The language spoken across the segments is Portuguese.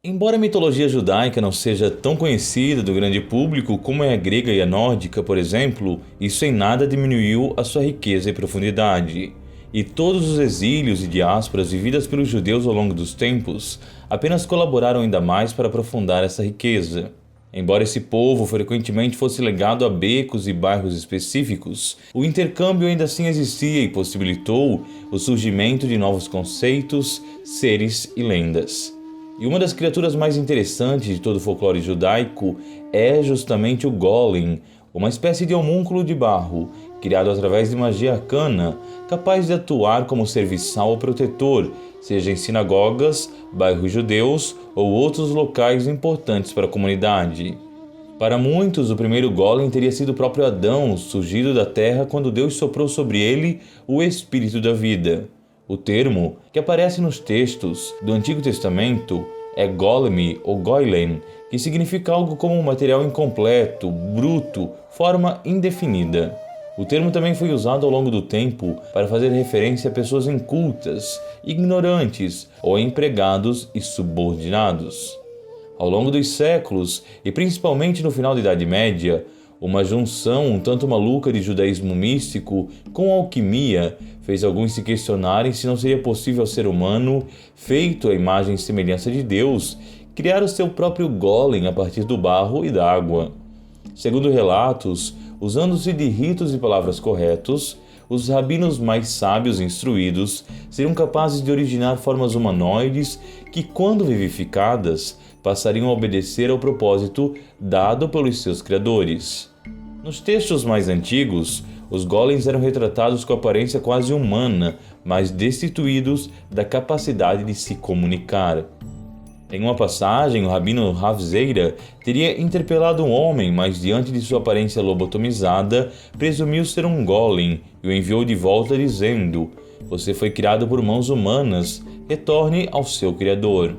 Embora a mitologia judaica não seja tão conhecida do grande público como é a grega e a nórdica, por exemplo, isso em nada diminuiu a sua riqueza e profundidade. E todos os exílios e diásporas vividas pelos judeus ao longo dos tempos apenas colaboraram ainda mais para aprofundar essa riqueza. Embora esse povo frequentemente fosse legado a becos e bairros específicos, o intercâmbio ainda assim existia e possibilitou o surgimento de novos conceitos, seres e lendas. E uma das criaturas mais interessantes de todo o folclore judaico é justamente o Golem, uma espécie de homúnculo de barro, criado através de magia arcana, capaz de atuar como serviçal ou protetor, seja em sinagogas, bairros judeus ou outros locais importantes para a comunidade. Para muitos, o primeiro Golem teria sido o próprio Adão, surgido da terra quando Deus soprou sobre ele o espírito da vida. O termo, que aparece nos textos do Antigo Testamento, é golem ou goylem, que significa algo como um material incompleto, bruto, forma indefinida. O termo também foi usado ao longo do tempo para fazer referência a pessoas incultas, ignorantes ou a empregados e subordinados. Ao longo dos séculos, e principalmente no final da Idade Média, uma junção um tanto maluca de judaísmo místico com alquimia fez alguns se questionarem se não seria possível ao ser humano, feito à imagem e semelhança de Deus, criar o seu próprio golem a partir do barro e da água. Segundo relatos, usando-se de ritos e palavras corretos, os rabinos mais sábios e instruídos seriam capazes de originar formas humanoides que, quando vivificadas, passariam a obedecer ao propósito dado pelos seus criadores. Nos textos mais antigos, os golems eram retratados com aparência quase humana, mas destituídos da capacidade de se comunicar. Em uma passagem, o rabino Rav Zeira teria interpelado um homem, mas diante de sua aparência lobotomizada, presumiu ser um golem e o enviou de volta dizendo: "Você foi criado por mãos humanas, retorne ao seu criador."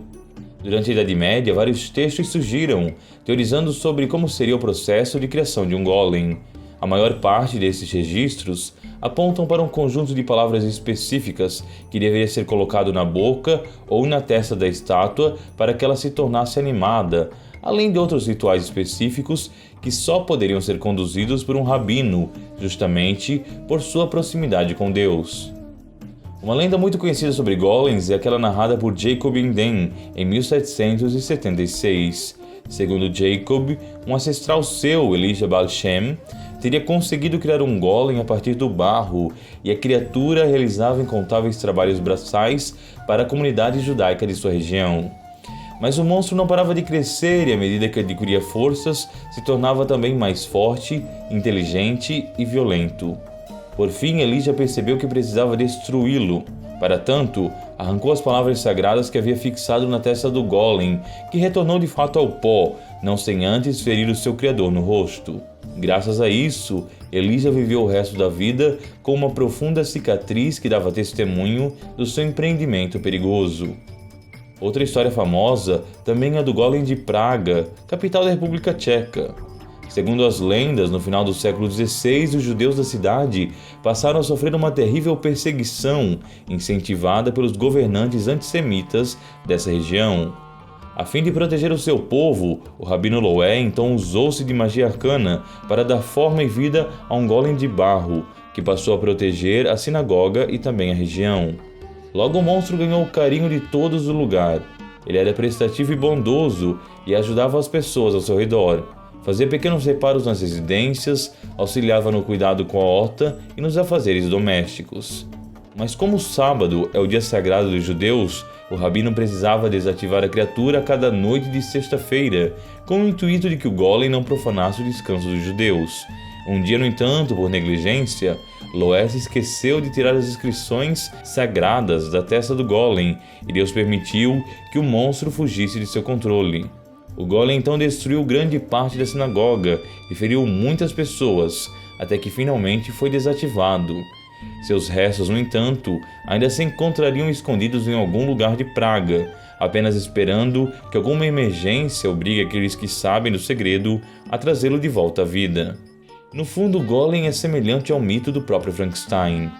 Durante a Idade Média, vários textos surgiram, teorizando sobre como seria o processo de criação de um golem. A maior parte desses registros apontam para um conjunto de palavras específicas que deveria ser colocado na boca ou na testa da estátua para que ela se tornasse animada, além de outros rituais específicos que só poderiam ser conduzidos por um rabino, justamente por sua proximidade com Deus. Uma lenda muito conhecida sobre golems é aquela narrada por Jacob Indian em 1776. Segundo Jacob, um ancestral seu, Elijah Baal Shem, teria conseguido criar um golem a partir do barro, e a criatura realizava incontáveis trabalhos braçais para a comunidade judaica de sua região. Mas o monstro não parava de crescer e, à medida que adquiria forças, se tornava também mais forte, inteligente e violento. Por fim, Elijah percebeu que precisava destruí-lo. Para tanto, arrancou as palavras sagradas que havia fixado na testa do golem, que retornou de fato ao pó, não sem antes ferir o seu criador no rosto. Graças a isso, Elijah viveu o resto da vida com uma profunda cicatriz que dava testemunho do seu empreendimento perigoso. Outra história famosa também é a do Golem de Praga, capital da República Tcheca. Segundo as lendas, no final do século XVI, os judeus da cidade passaram a sofrer uma terrível perseguição, incentivada pelos governantes antissemitas dessa região. A fim de proteger o seu povo, o rabino Loé então usou-se de magia arcana para dar forma e vida a um golem de barro, que passou a proteger a sinagoga e também a região. Logo o monstro ganhou o carinho de todos do lugar. Ele era prestativo e bondoso e ajudava as pessoas ao seu redor. Fazia pequenos reparos nas residências, auxiliava no cuidado com a horta e nos afazeres domésticos. Mas como o sábado é o dia sagrado dos judeus, o rabino precisava desativar a criatura a cada noite de sexta-feira, com o intuito de que o golem não profanasse o descanso dos judeus. Um dia, no entanto, por negligência, Loé se esqueceu de tirar as inscrições sagradas da testa do golem e Deus permitiu que o monstro fugisse de seu controle. O golem então destruiu grande parte da sinagoga e feriu muitas pessoas, até que finalmente foi desativado. Seus restos, no entanto, ainda se encontrariam escondidos em algum lugar de Praga, apenas esperando que alguma emergência obrigue aqueles que sabem do segredo a trazê-lo de volta à vida. No fundo, o golem é semelhante ao mito do próprio Frankenstein.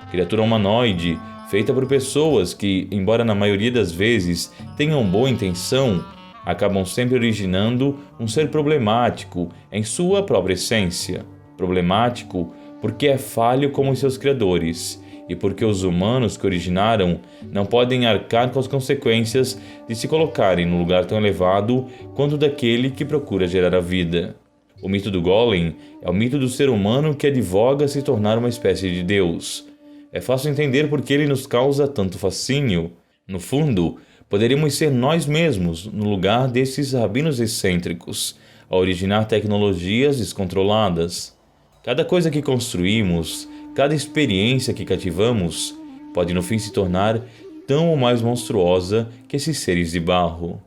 Criatura humanoide, feita por pessoas que, embora na maioria das vezes tenham boa intenção, acabam sempre originando um ser problemático em sua própria essência. Problemático porque é falho como os seus criadores, e porque os humanos que originaram não podem arcar com as consequências de se colocarem num lugar tão elevado quanto daquele que procura gerar a vida. O mito do Golem é o mito do ser humano que advoga se tornar uma espécie de Deus. É fácil entender por que ele nos causa tanto fascínio. No fundo, poderíamos ser nós mesmos no lugar desses rabinos excêntricos, a originar tecnologias descontroladas. Cada coisa que construímos, cada experiência que cativamos, pode no fim se tornar tão ou mais monstruosa que esses seres de barro.